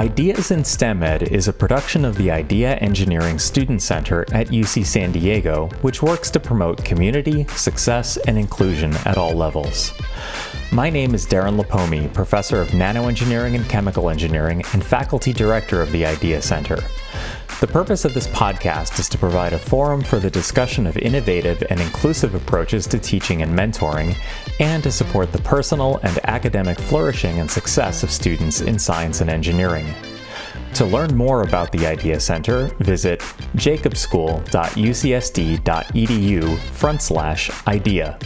Ideas in STEM Ed is a production of the Idea Engineering Student Center at UC San Diego, which works to promote community, success, and inclusion at all levels. My name is Darren Lapomi, Professor of Nanoengineering and Chemical Engineering and Faculty Director of the Idea Center. The purpose of this podcast is to provide a forum for the discussion of innovative and inclusive approaches to teaching and mentoring, and to support the personal and academic flourishing and success of students in science and engineering. To learn more about the Idea Center, visit jacobschool.ucsd.edu/idea.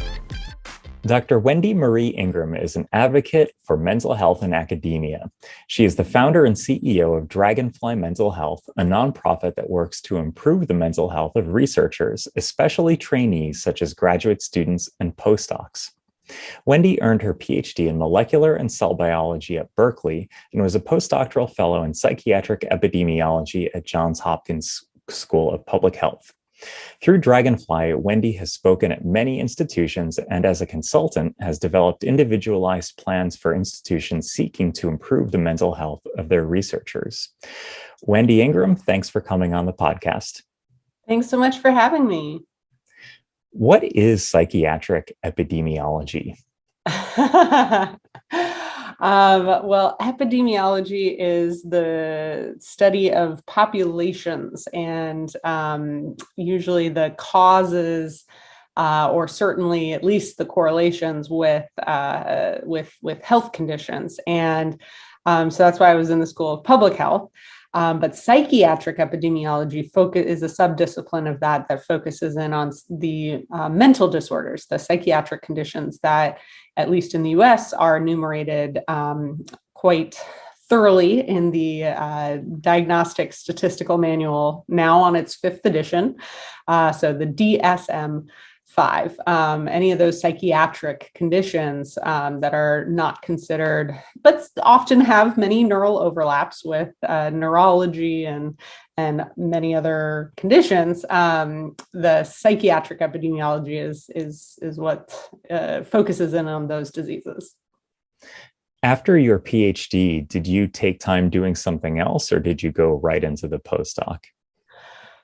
Dr. Wendy Marie Ingram is an advocate for mental health in academia. She is the founder and CEO of Dragonfly Mental Health, a nonprofit that works to improve the mental health of researchers, especially trainees such as graduate students and postdocs. Wendy earned her PhD in molecular and cell biology at Berkeley and was a postdoctoral fellow in psychiatric epidemiology at Johns Hopkins School of Public Health. Through Dragonfly, Wendy has spoken at many institutions and as a consultant has developed individualized plans for institutions seeking to improve the mental health of their researchers. Wendy Ingram, thanks for coming on the podcast. Thanks so much for having me. What is psychiatric epidemiology? Well, epidemiology is the study of populations and usually the causes, or certainly at least the correlations with health conditions. And so that's why I was in the School of Public Health. But psychiatric epidemiology is a subdiscipline of that focuses in on the mental disorders, the psychiatric conditions that, at least in the US, are enumerated quite thoroughly in the Diagnostic Statistical Manual, now on its 5th edition. So the DSM-5, any of those psychiatric conditions that are not considered, but often have many neural overlaps with neurology and many other conditions. The psychiatric epidemiology is what focuses in on those diseases. After your PhD, did you take time doing something else, or did you go right into the postdoc?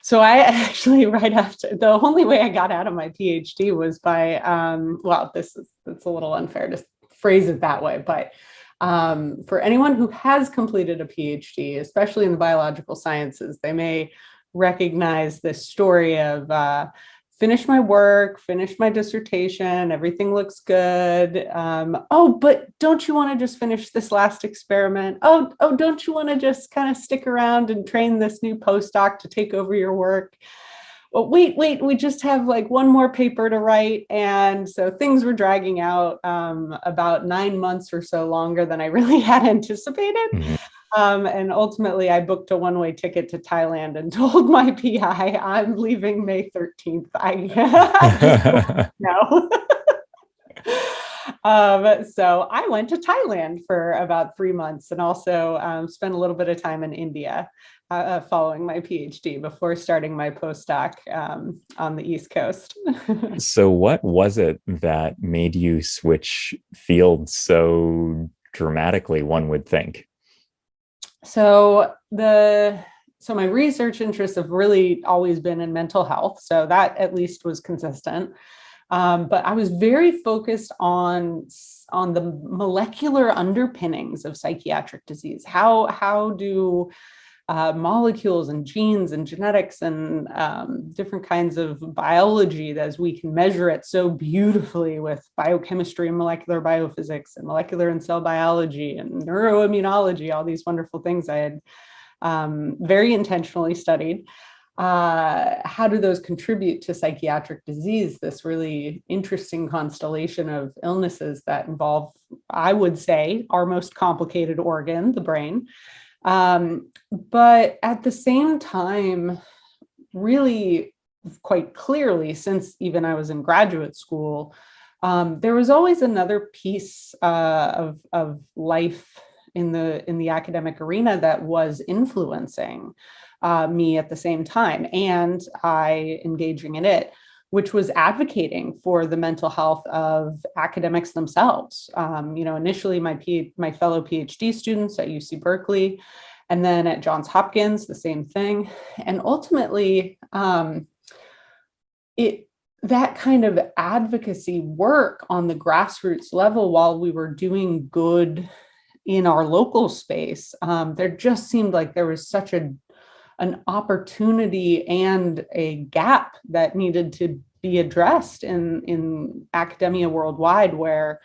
So I actually, right after, the only way I got out of my PhD was by, it's a little unfair to phrase it that way, but for anyone who has completed a PhD, especially in the biological sciences, they may recognize this story of finish my work, finish my dissertation, everything looks good. But don't you want to just finish this last experiment? Oh, don't you want to just kind of stick around and train this new postdoc to take over your work? Well, wait, we just have like one more paper to write. And so things were dragging out about 9 months or so longer than I really had anticipated. Mm-hmm. And ultimately, I booked a one-way ticket to Thailand and told my PI, I'm leaving May 13th. I just no. So I went to Thailand for about 3 months and also spent a little bit of time in India following my PhD before starting my postdoc on the East Coast. So what was it that made you switch fields so dramatically, one would think? So my research interests have really always been in mental health. So that at least was consistent. But I was very focused on the molecular underpinnings of psychiatric disease. How do molecules and genes and genetics and different kinds of biology, as we can measure it so beautifully with biochemistry and molecular biophysics and molecular and cell biology and neuroimmunology, all these wonderful things I had very intentionally studied. How do those contribute to psychiatric disease, this really interesting constellation of illnesses that involve, I would say, our most complicated organ, the brain. But at the same time, really quite clearly, since even I was in graduate school, there was always another piece of life in the academic arena that was influencing me at the same time, and I engaging in it, which was advocating for the mental health of academics themselves. Initially my fellow PhD students at UC Berkeley, And then at Johns Hopkins, the same thing. And ultimately, that kind of advocacy work on the grassroots level, while we were doing good in our local space, there just seemed like there was such an opportunity and a gap that needed to be addressed in academia worldwide, where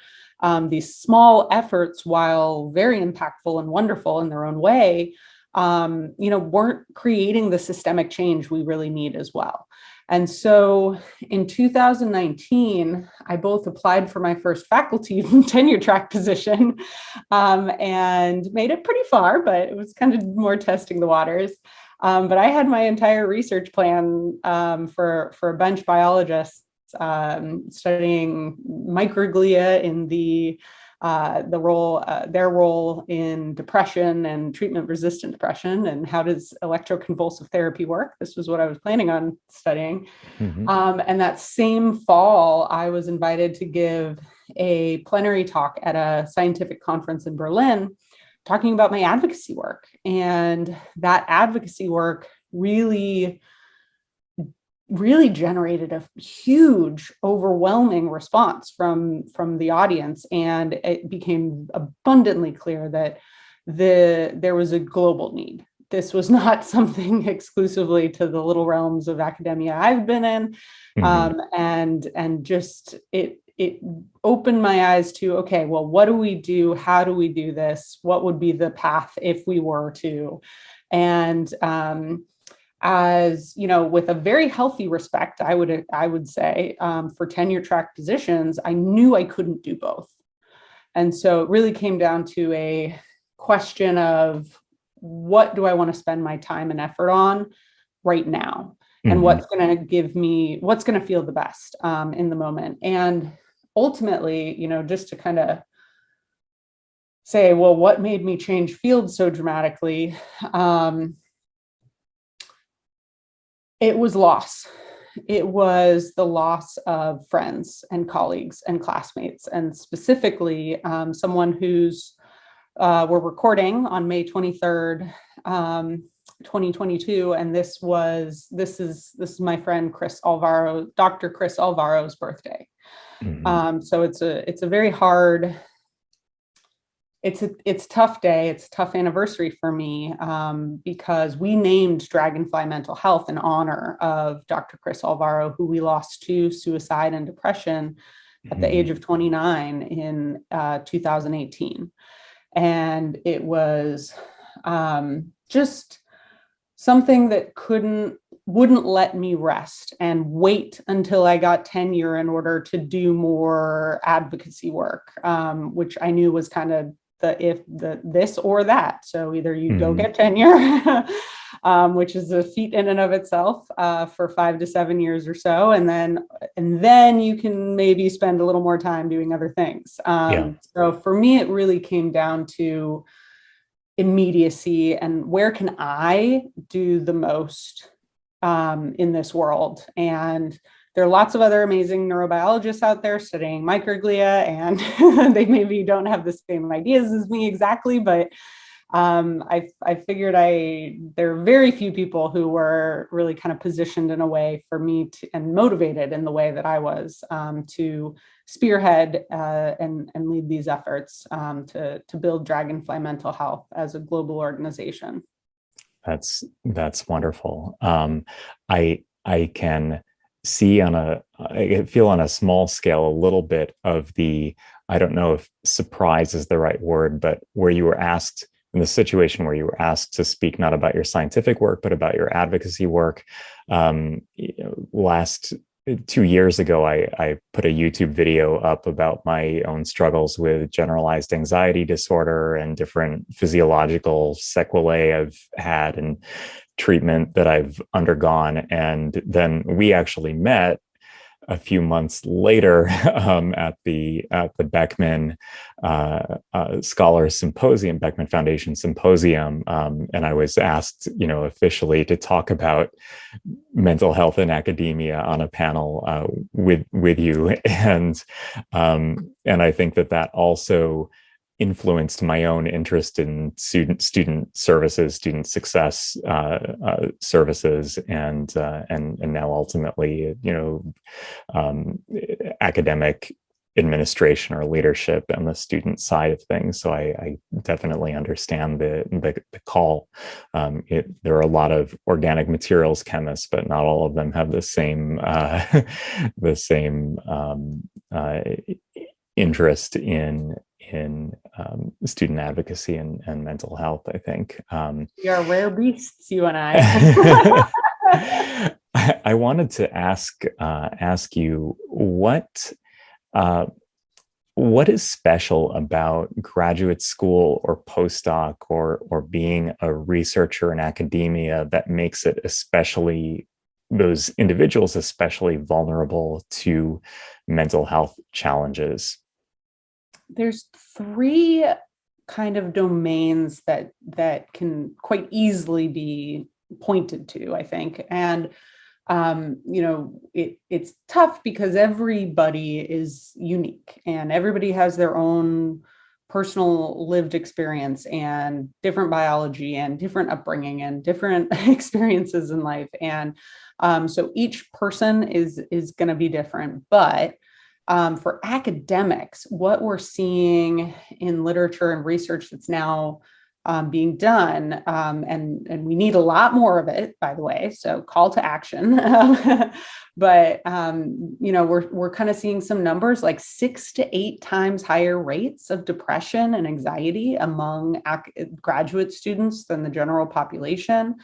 these small efforts, while very impactful and wonderful in their own way, weren't creating the systemic change we really need as well. And so in 2019, I both applied for my first faculty tenure track position and made it pretty far, but it was kind of more testing the waters. But I had my entire research plan for a bench biologist studying microglia in their role in depression and treatment-resistant depression, and how does electroconvulsive therapy work. This was what I was planning on studying. Mm-hmm. And that same fall, I was invited to give a plenary talk at a scientific conference in Berlin, talking about my advocacy work. And that advocacy work really generated a huge, overwhelming response from the audience. And it became abundantly clear that there was a global need. This was not something exclusively to the little realms of academia I've been in. Mm-hmm. And just it opened my eyes to, okay, well, what do we do? How do we do this? What would be the path if we were to? And as you know, with a very healthy respect, I would say for tenure track positions, I knew I couldn't do both. And so it really came down to a question of, what do I want to spend my time and effort on right now? Mm-hmm. And what's going to feel the best in the moment? And ultimately, just to kind of say, well, what made me change fields so dramatically? It was loss. It was the loss of friends and colleagues and classmates, and specifically someone who's we're recording on May 23rd, 2022, and this is my friend Dr. Chris Alvaro's birthday. Mm-hmm. So it's a very hard. It's a tough day. It's a tough anniversary for me because we named Dragonfly Mental Health in honor of Dr. Chris Alvaro, who we lost to suicide and depression at the age of 29 in 2018. And it was just something that wouldn't let me rest and wait until I got tenure in order to do more advocacy work, which I knew was kind of this or that. So either you go get tenure, which is a feat in and of itself for 5 to 7 years or so, and then you can maybe spend a little more time doing other things. So for me, it really came down to immediacy and where can I do the most in this world. And there are lots of other amazing neurobiologists out there studying microglia, and they maybe don't have the same ideas as me exactly, but I figured there are very few people who were really kind of positioned in a way for me and motivated in the way that I was to spearhead and lead these efforts to build Dragonfly Mental Health as a global organization. That's wonderful. I can see I feel on a small scale a little bit of I don't know if surprise is the right word, but where you were asked in the situation where you were asked to speak not about your scientific work, but about your advocacy work. Last 2 years ago, I put a YouTube video up about my own struggles with generalized anxiety disorder and different physiological sequelae I've had and treatment that I've undergone. And then we actually met a few months later at the Beckman Scholars Symposium, Beckman Foundation Symposium, and I was asked, officially to talk about mental health in academia on a panel with you, and I think that also influenced my own interest in student services, student success services, and now ultimately, academic administration or leadership on the student side of things. So I definitely understand the call. There are a lot of organic materials chemists, but not all of them have the same interest in student advocacy and mental health, I think. We are rare beasts, you and I. I wanted to ask you what is special about graduate school or postdoc or being a researcher in academia that makes it those individuals especially vulnerable to mental health challenges? There's three kind of domains that can quite easily be pointed to, I think. And it's tough because everybody is unique and everybody has their own personal lived experience and different biology and different upbringing and different experiences in life. And so each person is going to be different. But for academics, what we're seeing in literature and research that's now being done, and we need a lot more of it, by the way, so call to action. But we're kind of seeing some numbers like 6 to 8 times higher rates of depression and anxiety among graduate students than the general population.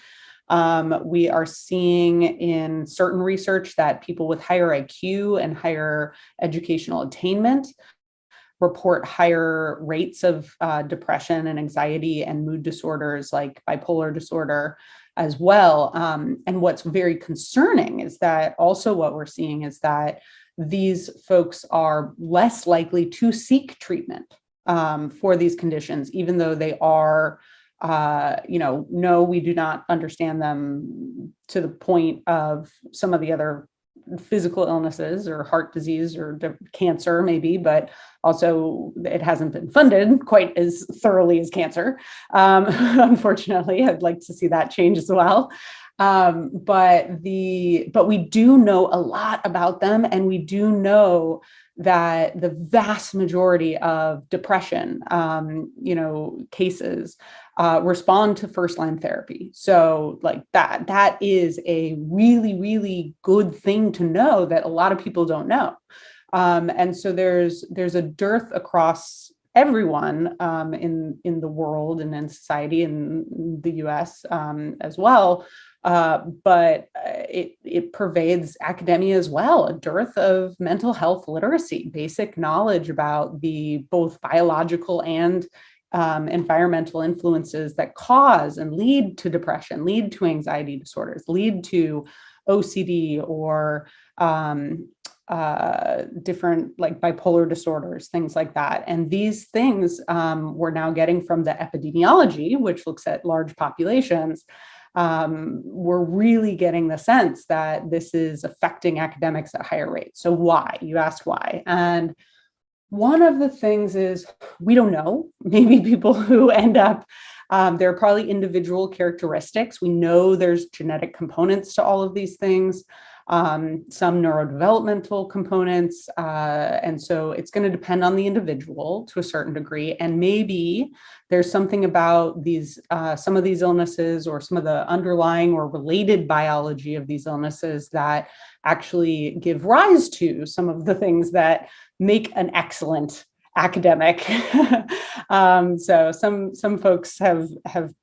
We are seeing in certain research that people with higher IQ and higher educational attainment report higher rates of depression and anxiety and mood disorders like bipolar disorder as well. And what's very concerning is that also what we're seeing is that these folks are less likely to seek treatment for these conditions, even though they are no, we do not understand them to the point of some of the other physical illnesses or heart disease or cancer maybe, but also it hasn't been funded quite as thoroughly as cancer. Unfortunately, I'd like to see that change as well. But we do know a lot about them, and we do know that the vast majority of depression, cases respond to first-line therapy. So like that is a really, really good thing to know that a lot of people don't know. And so there's a dearth across everyone in the world and in society, in the US as well. But it pervades academia as well, a dearth of mental health literacy, basic knowledge about the both biological and environmental influences that cause and lead to depression, lead to anxiety disorders, lead to OCD or different like bipolar disorders, things like that. And these things we're now getting from the epidemiology, which looks at large populations. We're really getting the sense that this is affecting academics at higher rates. So why? You asked why. And one of the things is we don't know. Maybe people who end up, there are probably individual characteristics. We know there's genetic components to all of these things, some neurodevelopmental components. And so it's going to depend on the individual to a certain degree. And maybe there's something about these, some of these illnesses or some of the underlying or related biology of these illnesses that actually give rise to some of the things that make an excellent academic. So some folks have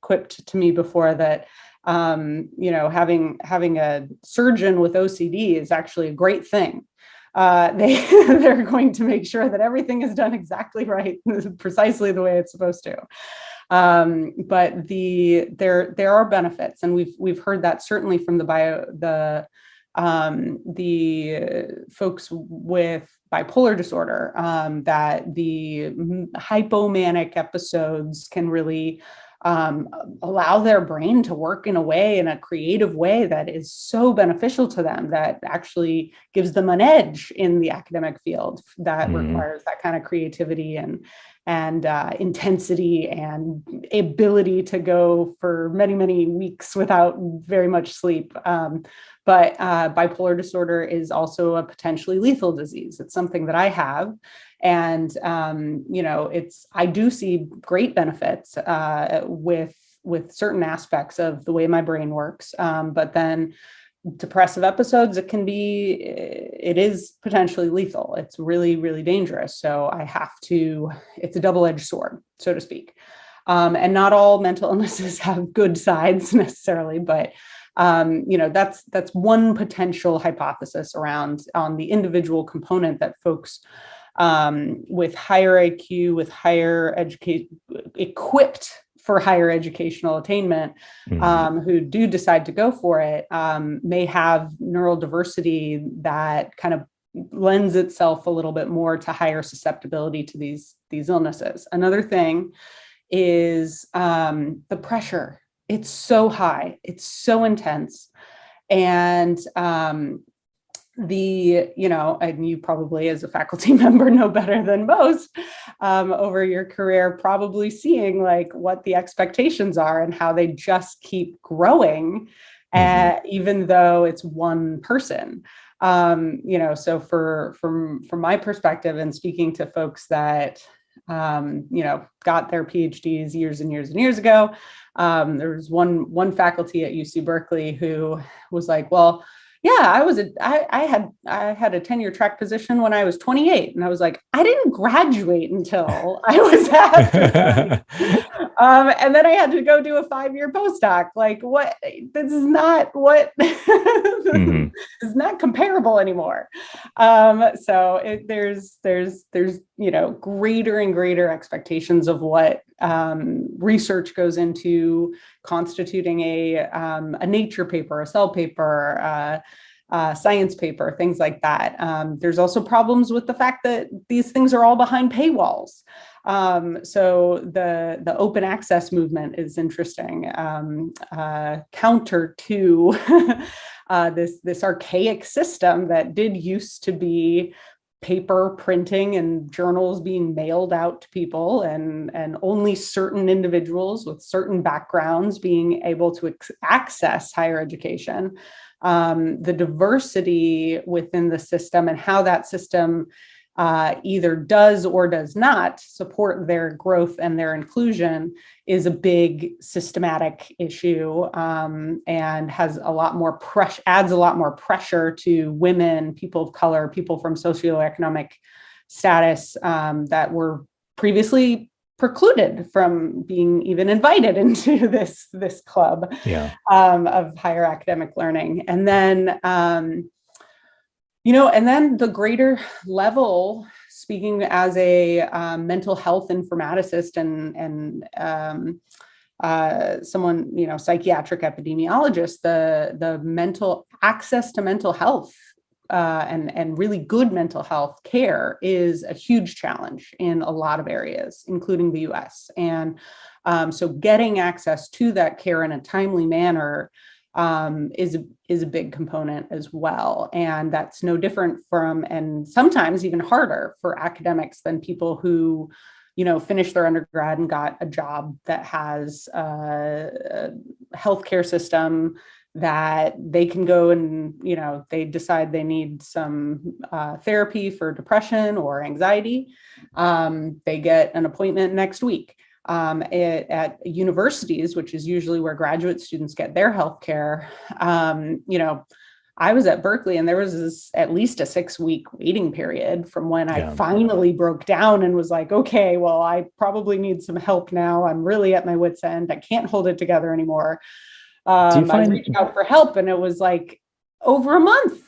quipped to me before that having a surgeon with OCD is actually a great thing. They're going to make sure that everything is done exactly right, precisely the way it's supposed to. But there are benefits, and we've heard that certainly from the folks with bipolar disorder, that the hypomanic episodes can really allow their brain to work in a creative way that is so beneficial to them, that actually gives them an edge in the academic field that requires that kind of creativity and intensity and ability to go for many, many weeks without very much sleep. But bipolar disorder is also a potentially lethal disease. It's something that I have. And, I do see great benefits with certain aspects of the way my brain works. But then depressive episodes, it is potentially lethal. It's really, really dangerous. So it's a double-edged sword, so to speak. And not all mental illnesses have good sides necessarily, but that's one potential hypothesis on the individual component that folks with higher IQ, with higher education, equipped for higher educational attainment, who do decide to go for it, may have neural diversity that kind of lends itself a little bit more to higher susceptibility to these illnesses. Another thing is the pressure. It's so high, it's so intense. And and you probably as a faculty member know better than most over your career, probably seeing like what the expectations are and how they just keep growing, even though it's one person. So from my perspective and speaking to folks that got their PhDs years and years and years ago, there was one faculty at UC Berkeley who was like, well, yeah, I had a tenure track position when I was 28. And I was like, I didn't graduate until I was after. And then I had to go do a 5-year postdoc. Like, what? This is not what is not comparable anymore. So there's greater and greater expectations of what research goes into constituting a Nature paper, a Cell paper, science paper, things like that. There's also problems with the fact that these things are all behind paywalls. So the open access movement is interesting, counter to this archaic system that did used to be paper printing and journals being mailed out to people, and only certain individuals with certain backgrounds being able to access higher education. The diversity within the system and how that system either does or does not support their growth and their inclusion is a big systematic issue, and has adds a lot more pressure to women, people of color, people from socioeconomic status that were previously precluded from being even invited into this club of higher academic learning. And then and then the greater level, speaking as a mental health informaticist and someone, psychiatric epidemiologist, the mental access to mental health and really good mental health care is a huge challenge in a lot of areas, including the US. And so getting access to that care in a timely manner is a big component as well. And that's no different from, and sometimes even harder for academics than people who, finished their undergrad and got a job that has a healthcare system that they can go and, they decide they need some therapy for depression or anxiety. They get an appointment next week. At universities, which is usually where graduate students get their healthcare, I was at Berkeley and there was at least a 6-week waiting period from when I finally broke down and was like, okay, well, I probably need some help now. I'm really at my wit's end. I can't hold it together anymore. I reached out for help and it was like over a month.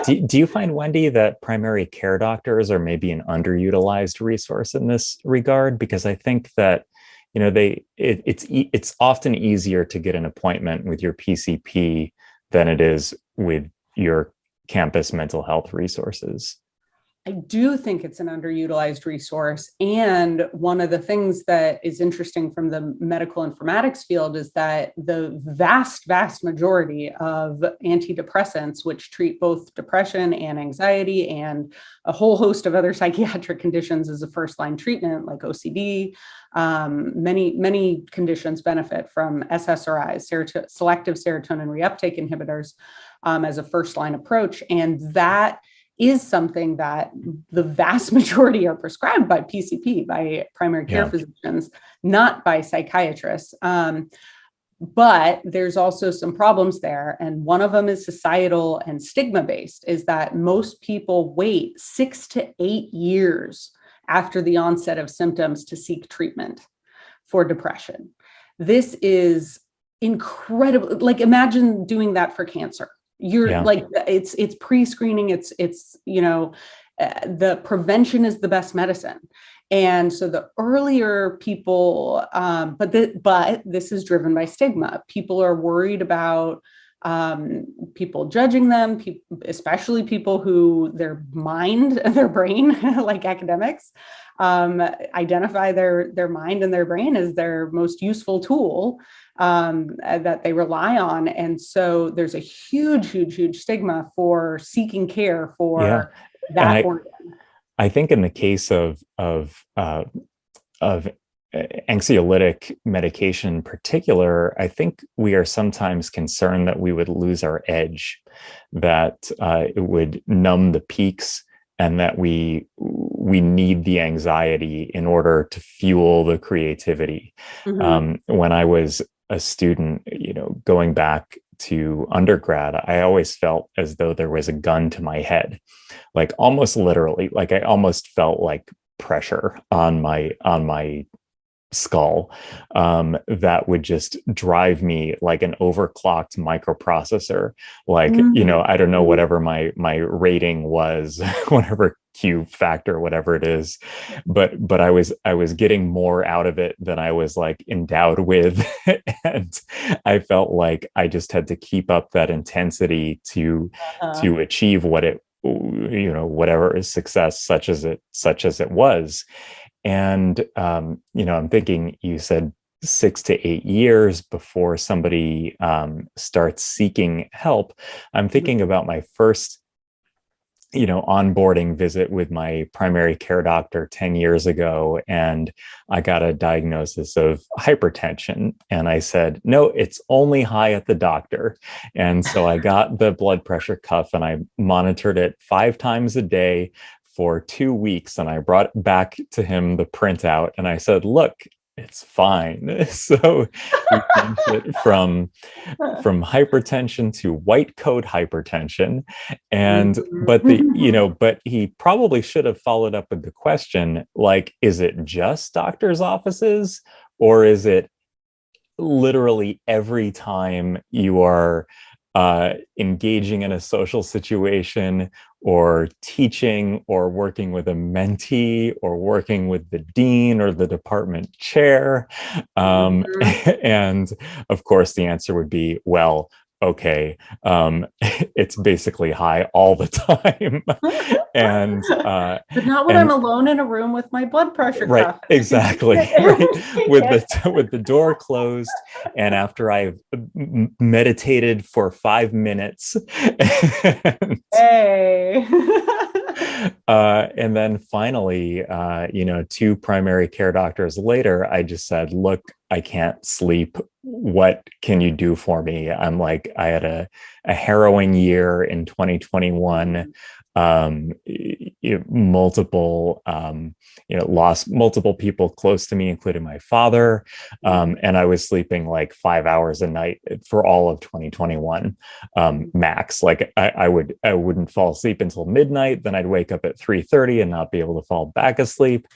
Do you find, Wendy, that primary care doctors are maybe an underutilized resource in this regard? Because I think that, it's often easier to get an appointment with your PCP than it is with your campus mental health resources. I do think it's an underutilized resource. And one of the things that is interesting from the medical informatics field is that the vast, vast majority of antidepressants, which treat both depression and anxiety and a whole host of other psychiatric conditions as a first-line treatment, like OCD, many conditions benefit from SSRIs, selective serotonin reuptake inhibitors, as a first-line approach. And that is something that the vast majority are prescribed by PCP, by primary care physicians, not by psychiatrists. But there's also some problems there. And one of them is societal and stigma-based, is that most people wait 6 to 8 years after the onset of symptoms to seek treatment for depression. This is incredible. Like, imagine doing that for cancer. You're like, it's pre-screening. It's the prevention is the best medicine. And so the earlier people, but this is driven by stigma. People are worried about people judging them, especially people who their brain, like academics, identify their mind and their brain as their most useful tool that they rely on. And so there's a huge stigma for seeking care for that organ. I think in the case of anxiolytic medication in particular, I think we are sometimes concerned that we would lose our edge, that it would numb the peaks, and that we need the anxiety in order to fuel the creativity. When I was a student, going back to undergrad, I always felt as though there was a gun to my head, like almost literally, like I almost felt like pressure on my skull, that would just drive me like an overclocked microprocessor. Like, I don't know, whatever my rating was, whatever Q factor, whatever it is, but I was getting more out of it than I was like endowed with. And I felt like I just had to keep up that intensity to achieve whatever is success, such as it was. And, I'm thinking, you said 6 to 8 years before somebody starts seeking help. I'm thinking about my first, onboarding visit with my primary care doctor 10 years ago. And I got a diagnosis of hypertension. And I said, no, it's only high at the doctor. And so I got the blood pressure cuff and I monitored it 5 times a day for 2 weeks, and I brought back to him the printout and I said, look, it's fine. So we changed it from hypertension to white coat hypertension. And but he probably should have followed up with the question, like, is it just doctors' offices, or is it literally every time you are engaging in a social situation, or teaching, or working with a mentee, or working with the dean or the department chair? And of course, the answer would be, well, okay, it's basically high all the time. And but not when I'm alone in a room with my blood pressure cuff. Exactly. Right. With the door closed, and after I've meditated for 5 minutes. Hey. And then finally, 2 primary care doctors later, I just said, look, I can't sleep. What can you do for me? I'm like, I had a harrowing year in 2021. Lost multiple people close to me, including my father. And I was sleeping like 5 hours a night for all of 2021, max. Like I wouldn't fall asleep until midnight. Then I'd wake up at 3:30 and not be able to fall back asleep.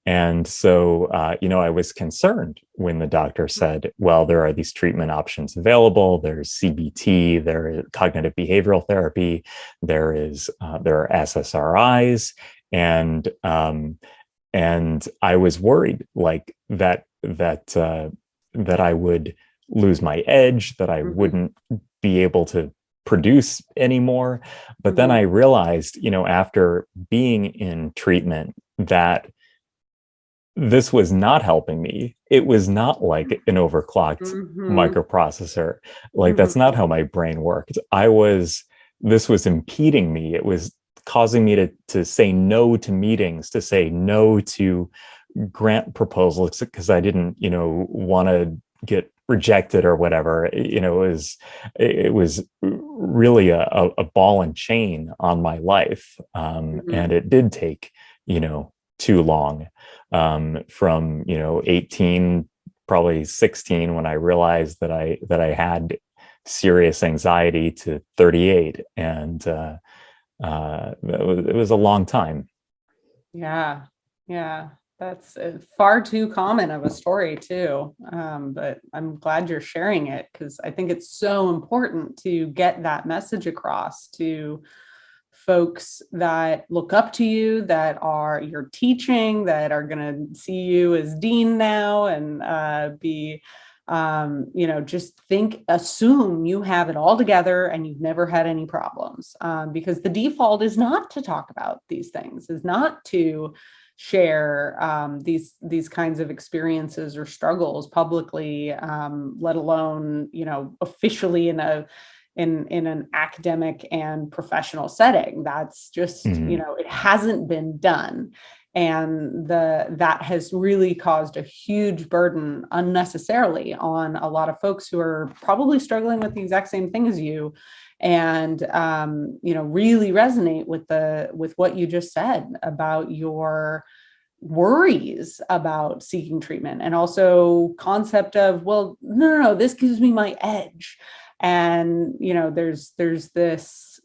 And so, I was concerned when the doctor said, well, there are these treatment options available. There's CBT, there is cognitive behavioral therapy, there are SSRIs. And I was worried, like that I would lose my edge, that I wouldn't be able to produce anymore. But then I realized, after being in treatment, that this was not helping me. It was not like an overclocked microprocessor. Like, that's not how my brain worked. This was impeding me. It was causing me to say no to meetings, to say no to grant proposals because I didn't, want to get rejected or whatever. It was really a ball and chain on my life. And it did take, too long, from 18, probably 16, when I realized that I had serious anxiety, to 38, and it was a long time. Yeah, that's far too common of a story too, but I'm glad you're sharing it, because I think it's so important to get that message across to folks that look up to you, that are you're teaching, that are going to see you as dean now, and just assume you have it all together and you've never had any problems, because the default is not to talk about these things, is not to share these kinds of experiences or struggles publicly, let alone, officially in an academic and professional setting. That's just, it hasn't been done. And that has really caused a huge burden unnecessarily on a lot of folks who are probably struggling with the exact same thing as you, and really resonate with what you just said about your worries about seeking treatment, and also concept of, well, no, this gives me my edge. And there's this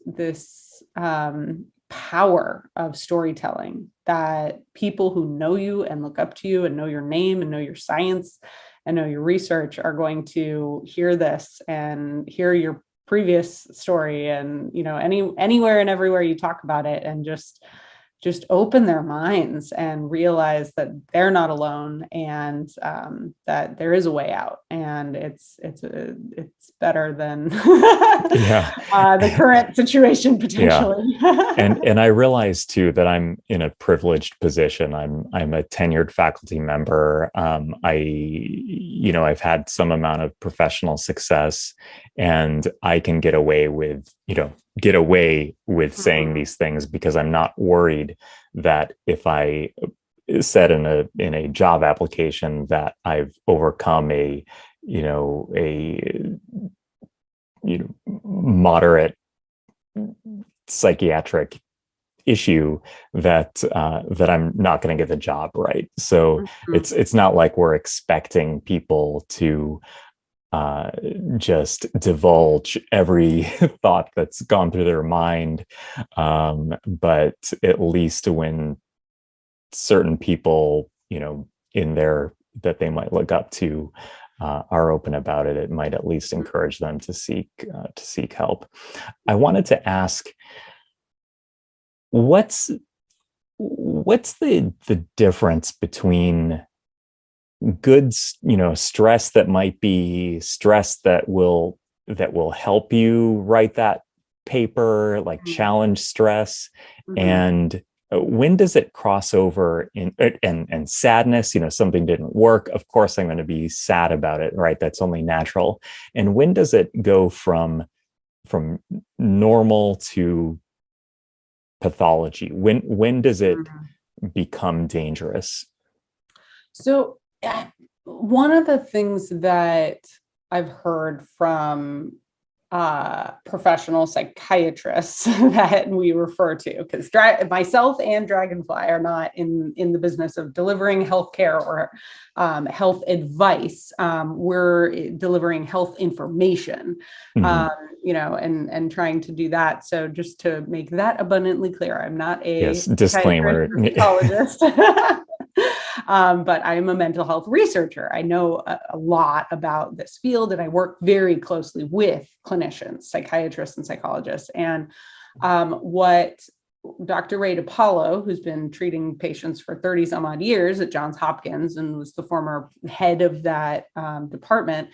power of storytelling that people who know you and look up to you and know your name and know your science and know your research are going to hear this and hear your previous story, and anywhere and everywhere you talk about it, and just open their minds and realize that they're not alone, and that there is a way out, and it's better than the current situation potentially. Yeah. And I realize too that I'm in a privileged position. I'm a tenured faculty member. I've had some amount of professional success, and I can get away with saying these things, because I'm not worried that if I said in a job application that I've overcome a moderate psychiatric issue, that I'm not going to get the job, right? So it's not like we're expecting people to just divulge every thought that's gone through their mind, but at least when certain people, that they might look up to, are open about it, it might at least encourage them to seek help. I wanted to ask, what's the difference between good, stress that might be stress that will help you write that paper, like challenge stress, and when does it cross over in and sadness? Something didn't work, of course I'm going to be sad about it, right? That's only natural. And when does it go from normal to pathology? When does it become dangerous? So one of the things that I've heard from professional psychiatrists that we refer to, because myself and Dragonfly are not in the business of delivering healthcare or health advice. We're delivering health information, and trying to do that. So just to make that abundantly clear, I'm not a disclaimer psychologist. But I'm a mental health researcher. I know a lot about this field, and I work very closely with clinicians, psychiatrists, and psychologists. And what Dr. Ray DiPaolo, who's been treating patients for 30 some odd years at Johns Hopkins and was the former head of that department,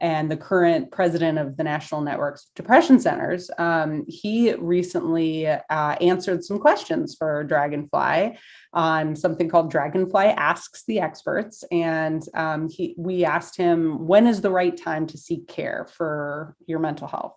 and the current president of the National Network's Depression Centers. He recently answered some questions for Dragonfly on something called Dragonfly Asks the Experts. And we asked him, when is the right time to seek care for your mental health?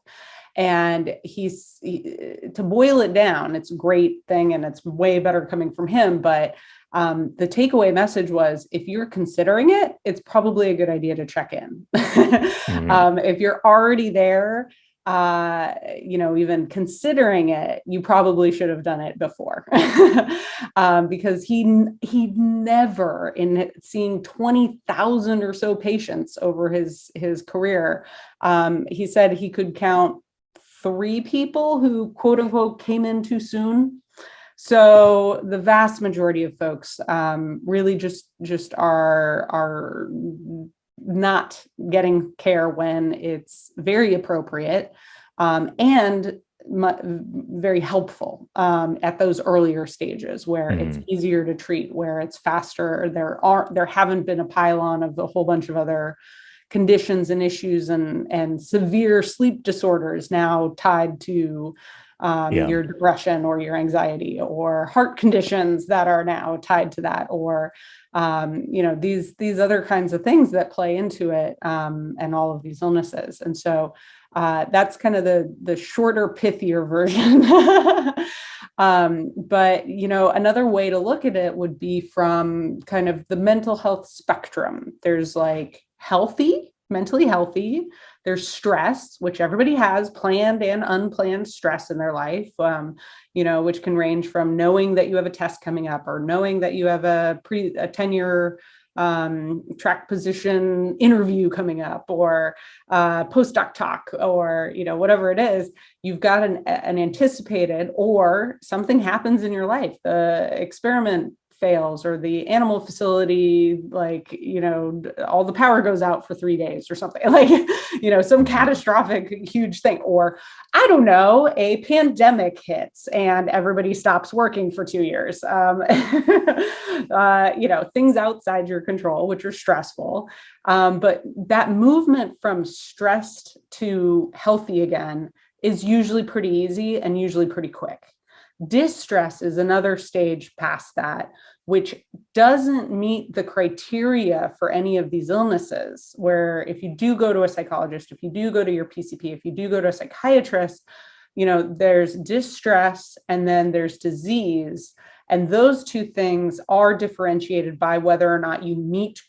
And to boil it down, it's a great thing and it's way better coming from him. But the takeaway message was, if you're considering it, it's probably a good idea to check in. If you're already there, even considering it, you probably should have done it before. Because he never, in seeing 20,000 or so patients over his career, he said he could count 3 people who, quote unquote, came in too soon. So the vast majority of folks really just are not getting care when it's very appropriate and very helpful at those earlier stages where it's easier to treat, where it's faster. There haven't been a pile-on of a whole bunch of other conditions and issues and severe sleep disorders now tied to your depression or your anxiety, or heart conditions that are now tied to that, or these other kinds of things that play into it, and all of these illnesses. And so that's kind of the shorter, pithier version. But another way to look at it would be from kind of the mental health spectrum. There's like mentally healthy. There's stress, which everybody has, planned and unplanned stress in their life, which can range from knowing that you have a test coming up, or knowing that you have a tenure track position interview coming up, or postdoc talk, or whatever it is. You've got an anticipated, or something happens in your life, the experiment fails, or the animal facility, all the power goes out for 3 days or something, some catastrophic huge thing, or I don't know, a pandemic hits and everybody stops working for 2 years. Things outside your control, which are stressful. But that movement from stressed to healthy again is usually pretty easy and usually pretty quick. Distress is another stage past that, which doesn't meet the criteria for any of these illnesses, where if you do go to a psychologist, if you do go to your PCP, if you do go to a psychiatrist, there's distress and then there's disease. And those two things are differentiated by whether or not you meet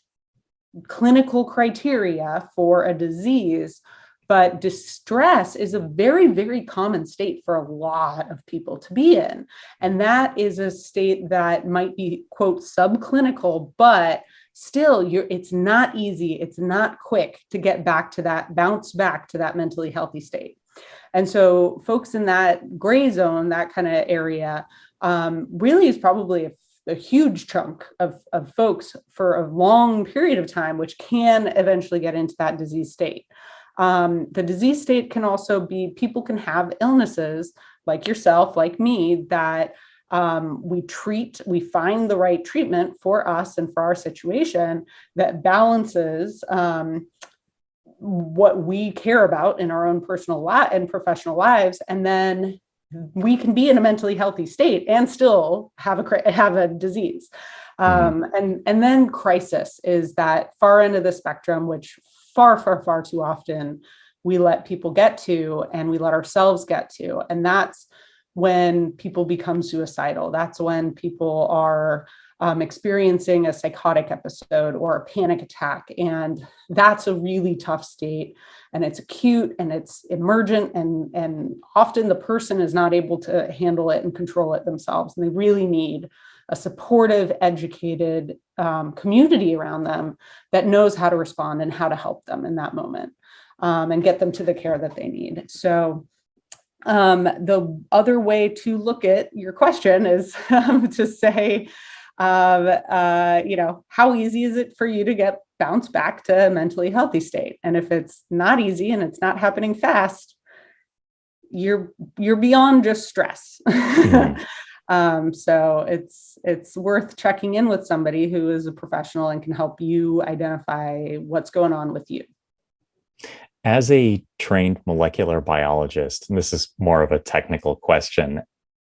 clinical criteria for a disease. But distress is a very, very common state for a lot of people to be in. And that is a state that might be, quote, subclinical, but still it's not easy. It's not quick to get back to that, bounce back to that mentally healthy state. And so folks in that gray zone, that kind of area, really is probably a huge chunk of folks for a long period of time, which can eventually get into that disease state. The disease state can also be, people can have illnesses like yourself, like me, that we find the right treatment for us and for our situation that balances what we care about in our own personal and professional lives. And then we can be in a mentally healthy state and still have a disease. And then crisis is that far end of the spectrum, which far too often we let people get to, and we let ourselves get to. And that's when people become suicidal. That's when people are experiencing a psychotic episode or a panic attack. And that's a really tough state. And it's acute and it's emergent. And often the person is not able to handle it and control it themselves. And they really need a supportive, educated community around them that knows how to respond and how to help them in that moment, and get them to the care that they need. So the other way to look at your question is to say, how easy is it for you to bounce back to a mentally healthy state? And if it's not easy and it's not happening fast, you're beyond just stress. So it's worth checking in with somebody who is a professional and can help you identify what's going on with you. As a trained molecular biologist, and this is more of a technical question,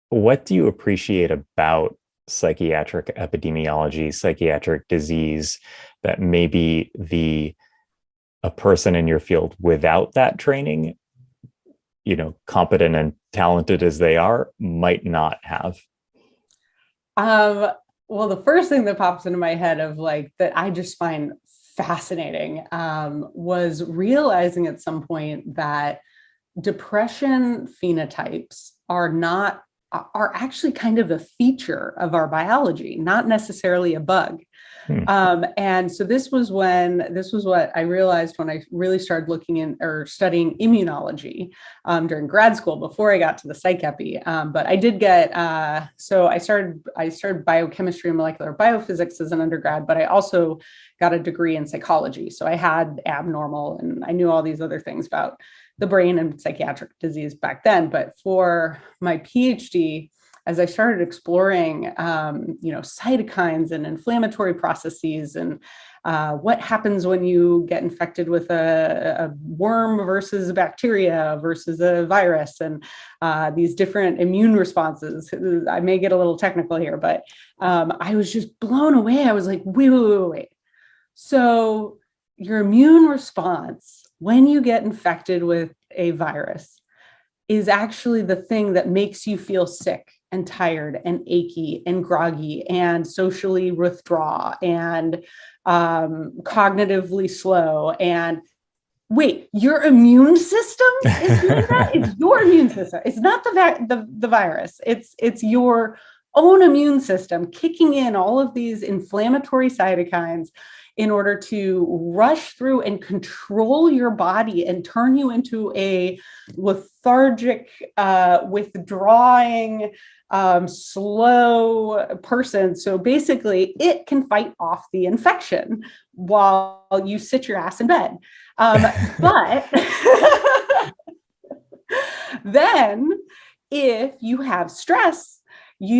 what do you appreciate about psychiatric epidemiology, psychiatric disease, that maybe a person in your field without that training, competent and talented as they are, might not have? Well, the first thing that pops into my head of like that I just find fascinating was realizing at some point that depression phenotypes are actually kind of a feature of our biology, not necessarily a bug. Hmm. And so this was what I realized when I really started looking in or studying immunology during grad school before I got to the psych epi. But I did get, so I started biochemistry and molecular biophysics as an undergrad, but I also got a degree in psychology. So I had abnormal and I knew all these other things about the brain and psychiatric disease back then. But for my PhD, as I started exploring, cytokines and inflammatory processes and what happens when you get infected with a worm versus a bacteria versus a virus and these different immune responses. I may get a little technical here, but I was just blown away. I was like, wait. So your immune response when you get infected with a virus is actually the thing that makes you feel sick and tired and achy and groggy and socially withdraw and cognitively slow. And wait, your immune system is doing that? It's your immune system. It's not the virus. It's your own immune system kicking in all of these inflammatory cytokines in order to rush through and control your body and turn you into a lethargic, withdrawing, slow person. So basically, it can fight off the infection while you sit your ass in bed. But then if you have stress, as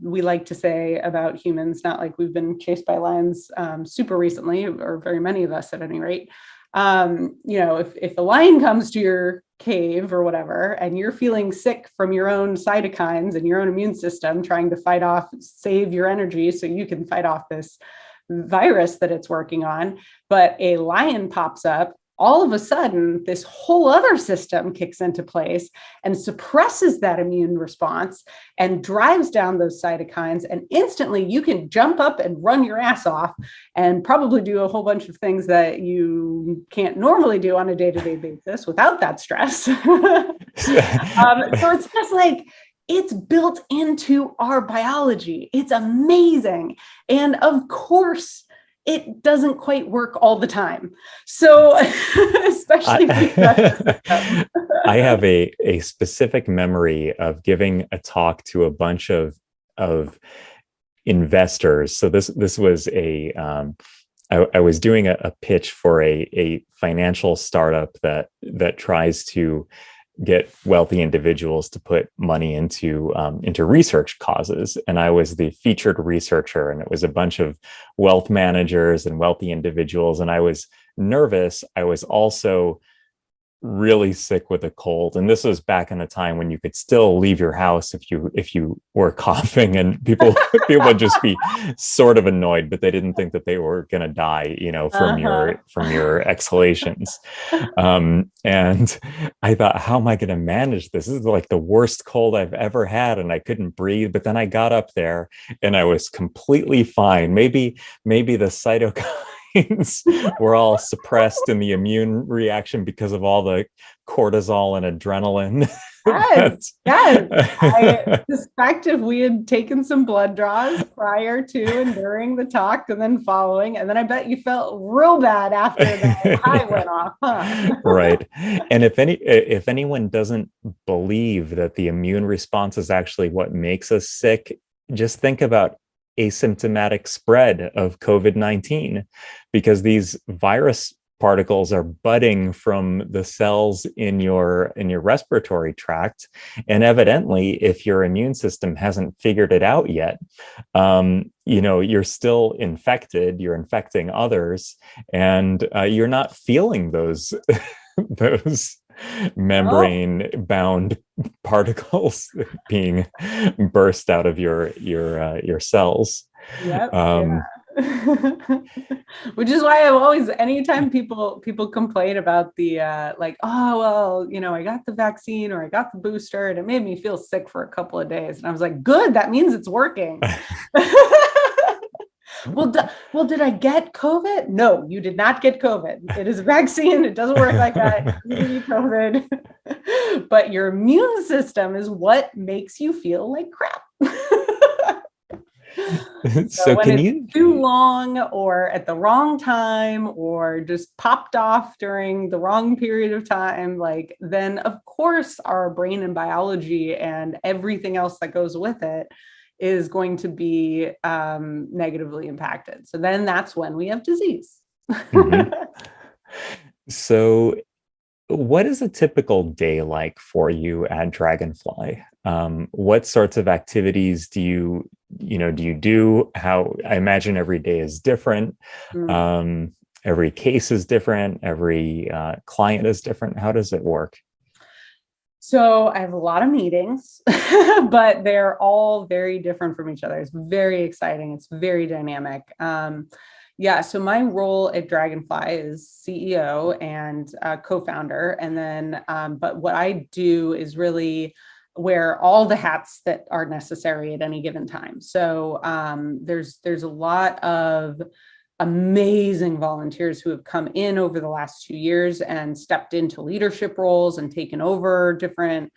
we like to say about humans, not like we've been chased by lions super recently, or very many of us at any rate. If the lion comes to your cave or whatever, and you're feeling sick from your own cytokines and your own immune system trying to save your energy so you can fight off this virus that it's working on, but a lion pops up, all of a sudden, this whole other system kicks into place and suppresses that immune response and drives down those cytokines. And instantly you can jump up and run your ass off and probably do a whole bunch of things that you can't normally do on a day-to-day basis without that stress. So it's just like, it's built into our biology. It's amazing. And of course, it doesn't quite work all the time. So especially I have a specific memory of giving a talk to a bunch of investors. So this was I was doing a pitch for a financial startup that tries to get wealthy individuals to put money into research causes. And I was the featured researcher, and it was a bunch of wealth managers and wealthy individuals. And I was nervous. I was also really sick with a cold. And this was back in a time when you could still leave your house if you were coughing, and people would just be sort of annoyed, but they didn't think that they were going to die, from your exhalations. And I thought, how am I going to manage this? This is like the worst cold I've ever had, and I couldn't breathe. But then I got up there and I was completely fine. Maybe the cytokines were all suppressed in the immune reaction because of all the cortisol and adrenaline. Yes. I suspect if we had taken some blood draws prior to and during the talk and then following, and then I bet you felt real bad after that high went off. Huh? Right. And if anyone doesn't believe that the immune response is actually what makes us sick, just think about asymptomatic spread of COVID-19, because these virus particles are budding from the cells in your respiratory tract, and evidently, if your immune system hasn't figured it out yet, you're still infected. You're infecting others, and you're not feeling those those membrane bound particles being burst out of your cells. Yep. Which is why I've always, anytime people complain about the oh well, I got the vaccine or I got the booster and it made me feel sick for a couple of days, and I was like, good, that means it's working. Well, did I get COVID? No, you did not get COVID. It is a vaccine. It doesn't work like that. You didn't get COVID. But your immune system is what makes you feel like crap. So when it's too long or at the wrong time or just popped off during the wrong period of time, then of course our brain and biology and everything else that goes with it is going to be negatively impacted. So then that's when we have disease. Mm-hmm. So what is a typical day like for you at Dragonfly? What sorts of activities do you do? How, I imagine every day is different. Mm. Every case is different. Every client is different. How does it work? So I have a lot of meetings, but they're all very different from each other. It's very exciting. It's very dynamic. So my role at Dragonfly is CEO and co-founder. And then, but what I do is really wear all the hats that are necessary at any given time. So there's a lot of amazing volunteers who have come in over the last 2 years and stepped into leadership roles and taken over different,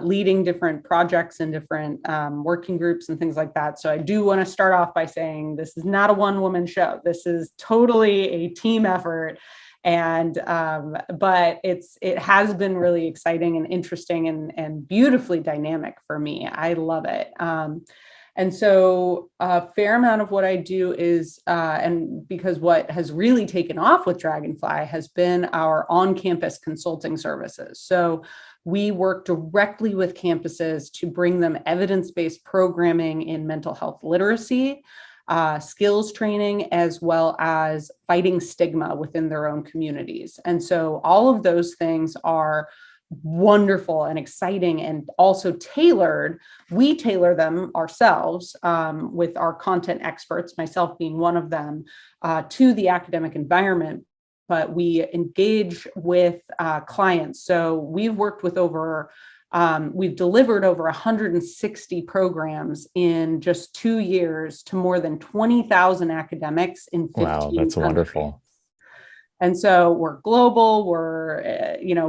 leading different projects and different working groups and things like that. So I do want to start off by saying this is not a one-woman show. This is totally a team effort. And but it has been really exciting and interesting and beautifully dynamic for me. I love it. And so a fair amount of what I do is, and because what has really taken off with Dragonfly has been our on-campus consulting services. So we work directly with campuses to bring them evidence-based programming in mental health literacy, skills training, as well as fighting stigma within their own communities. And so all of those things are wonderful and exciting and also tailored. We tailor them ourselves with our content experts, myself being one of them, to the academic environment, but we engage with clients. So we've worked with we've delivered over 160 programs in just 2 years to more than 20,000 academics in 15 Wow, that's countries. wonderful. And so we're global, we're,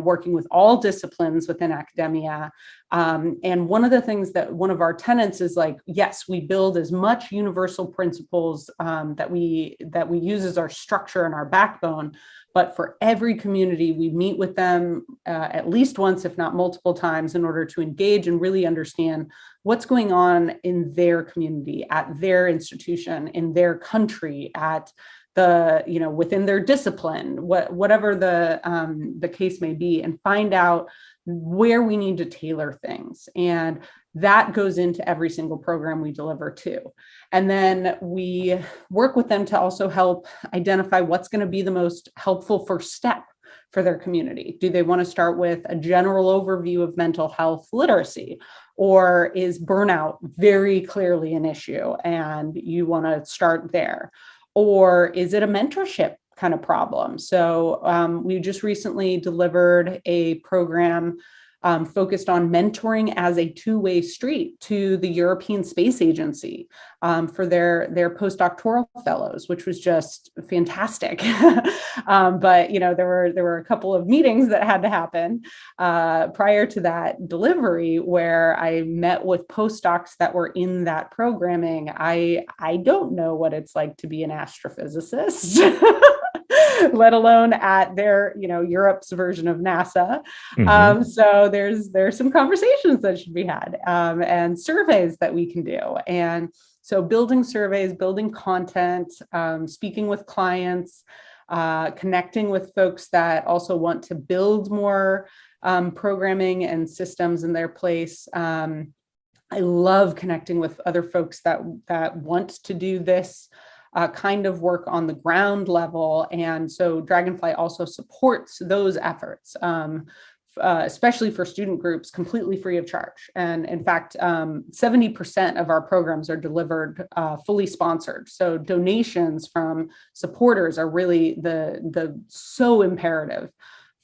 working with all disciplines within academia. And one of the things that one of our tenets is yes, we build as much universal principles that we use as our structure and our backbone. But for every community, we meet with them at least once, if not multiple times, in order to engage and really understand what's going on in their community, at their institution, in their country, at within their discipline, whatever the case may be, and find out where we need to tailor things. And that goes into every single program we deliver too. And then we work with them to also help identify what's going to be the most helpful first step for their community. Do they want to start with a general overview of mental health literacy? Or is burnout very clearly an issue and you want to start there? Or is it a mentorship kind of problem? So we just recently delivered a program focused on mentoring as a two-way street to the European Space Agency for their postdoctoral fellows, which was just fantastic. But there were a couple of meetings that had to happen prior to that delivery where I met with postdocs that were in that programming. I don't know what it's like to be an astrophysicist. Let alone at their, Europe's version of NASA. Mm-hmm. So there's some conversations that should be had and surveys that we can do. And so building surveys, building content, speaking with clients, connecting with folks that also want to build more programming and systems in their place. I love connecting with other folks that want to do this kind of work on the ground level. And so Dragonfly also supports those efforts, especially for student groups, completely free of charge. And in fact, 70% of our programs are delivered fully sponsored. So donations from supporters are really the so imperative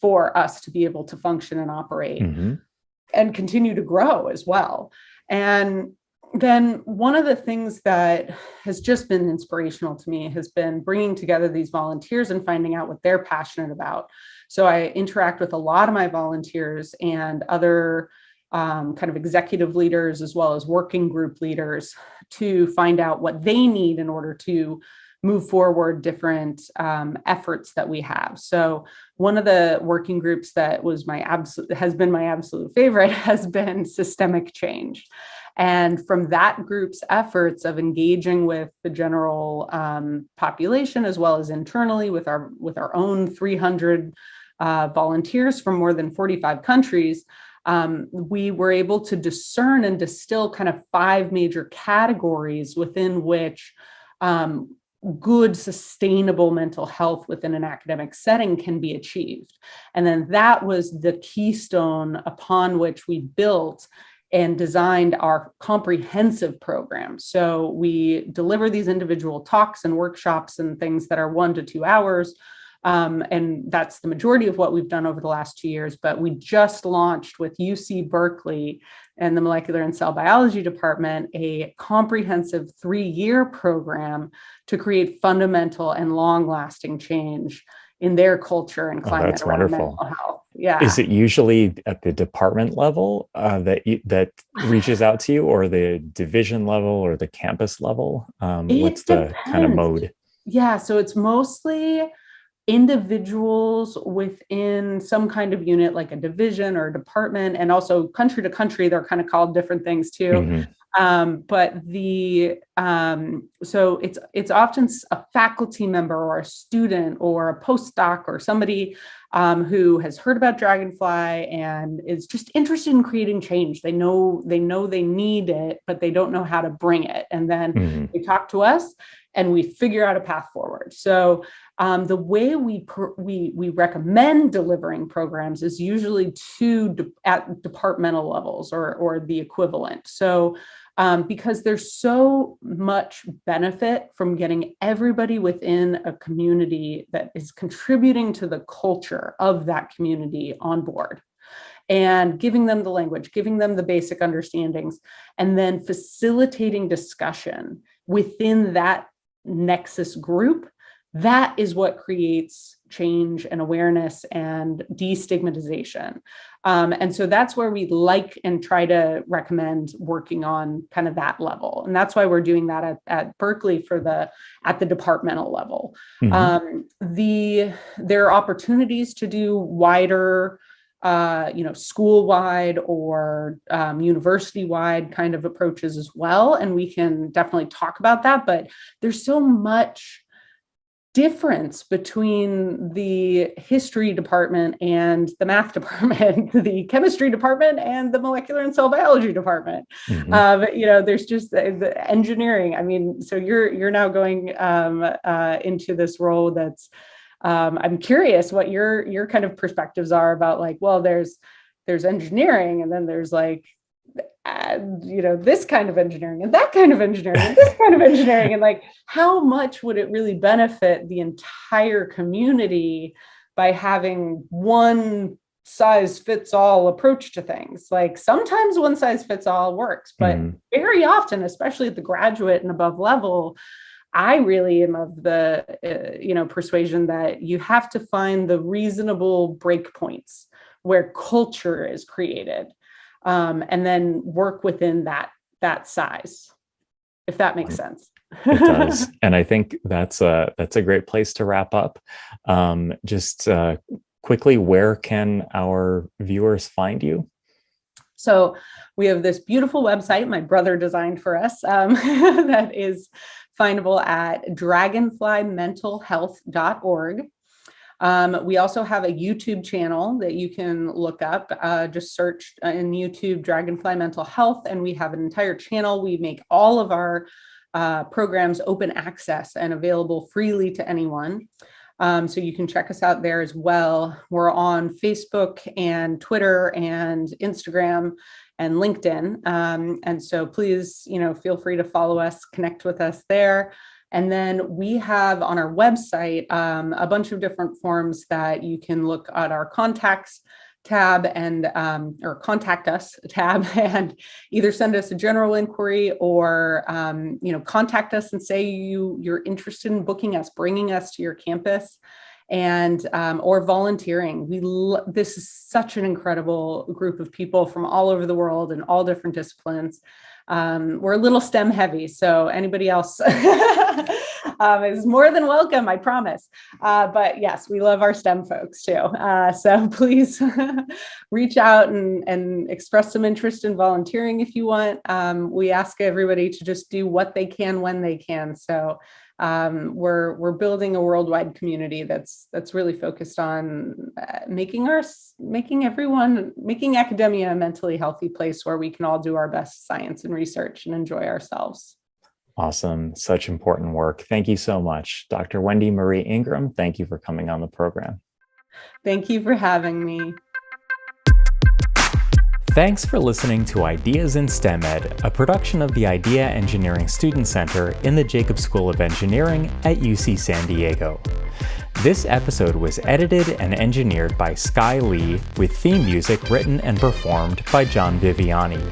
for us to be able to function and operate and continue to grow as well. And then one of the things that has just been inspirational to me has been bringing together these volunteers and finding out what they're passionate about. So I interact with a lot of my volunteers and other kind of executive leaders, as well as working group leaders, to find out what they need in order to move forward different efforts that we have. So one of the working groups that has been my absolute favorite has been systemic change. And from that group's efforts of engaging with the general population, as well as internally with our own 300 volunteers from more than 45 countries, we were able to discern and distill kind of 5 major categories within which good, sustainable mental health within an academic setting can be achieved. And then that was the keystone upon which we built and designed our comprehensive program. So we deliver these individual talks and workshops and things that are 1 to 2 hours. And that's the majority of what we've done over the last 2 years. But we just launched with UC Berkeley and the Molecular and Cell Biology Department a comprehensive 3-year program to create fundamental and long-lasting change in their culture and climate that's around wonderful. mental health. Yeah. Is it usually at the department level that reaches out to you, or the division level, or the campus level? What's the kind of mode? Yeah, so it's mostly individuals within some kind of unit, like a division or a department, and also country to country, they're kind of called different things too. But so it's often a faculty member or a student or a postdoc or somebody who has heard about Dragonfly and is just interested in creating change. They know they need it, but they don't know how to bring it. And then they talk to us and we figure out a path forward. So the way we recommend delivering programs is usually at departmental levels or the equivalent. So because there's so much benefit from getting everybody within a community that is contributing to the culture of that community on board, and giving them the language, giving them the basic understandings, and then facilitating discussion within that nexus group. That is what creates change and awareness and destigmatization. And so that's where we like and try to recommend working on kind of that level. And that's why we're doing that at Berkeley at the departmental level. There are opportunities to do wider, school-wide or university-wide kind of approaches as well. And we can definitely talk about that, but there's so much difference between the history department and the math department, the chemistry department and the molecular and cell biology department. There's just the engineering. I mean, so you're now going into this role that's I'm curious what your kind of perspectives are about, like, well, there's engineering, and then there's like this kind of engineering and that kind of engineering and this kind of engineering, and like how much would it really benefit the entire community by having one size fits all approach to things? Like sometimes one size fits all works, but very often, especially at the graduate and above level, I really am of the persuasion that you have to find the reasonable breakpoints where culture is created, and then work within that size, if that makes sense. It does. And I think that's a great place to wrap up. Just quickly, where can our viewers find you? So we have this beautiful website my brother designed for us that is findable at dragonflymentalhealth.org. We also have a YouTube channel that you can look up. Just search in YouTube Dragonfly Mental Health, and we have an entire channel. We make all of our programs open access and available freely to anyone. So you can check us out there as well. We're on Facebook and Twitter and Instagram and LinkedIn. And so please, feel free to follow us, connect with us there. And then we have on our website a bunch of different forms that you can look at our contacts tab and or contact us tab and either send us a general inquiry or contact us and say you're interested in booking us, bringing us to your campus, and or volunteering. This is such an incredible group of people from all over the world and all different disciplines. We're a little STEM heavy, so anybody else is more than welcome, I promise. But yes, we love our STEM folks too. So please reach out and express some interest in volunteering if you want. We ask everybody to just do what they can when they can. So we're building a worldwide community that's really focused on making academia a mentally healthy place where we can all do our best science and research and enjoy ourselves. Awesome. Such important work. Thank you so much. Dr. Wendy Marie Ingram, thank you for coming on the program. Thank you for having me. Thanks for listening to Ideas in STEM Ed, a production of the Idea Engineering Student Center in the Jacobs School of Engineering at UC San Diego. This episode was edited and engineered by Sky Lee, with theme music written and performed by John Viviani.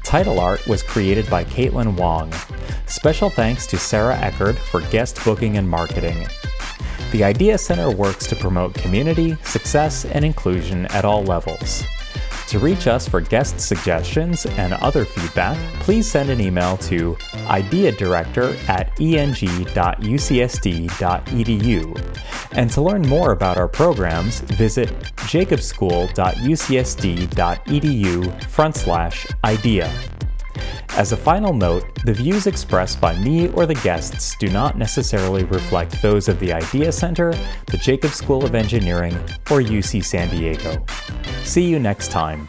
Title art was created by Caitlin Wong. Special thanks to Sarah Eckert for guest booking and marketing. The Idea Center works to promote community, success, and inclusion at all levels. To reach us for guest suggestions and other feedback, please send an email to ideadirector@eng.ucsd.edu. And to learn more about our programs, visit jacobschool.ucsd.edu/idea. As a final note, the views expressed by me or the guests do not necessarily reflect those of the Idea Center, the Jacobs School of Engineering, or UC San Diego. See you next time.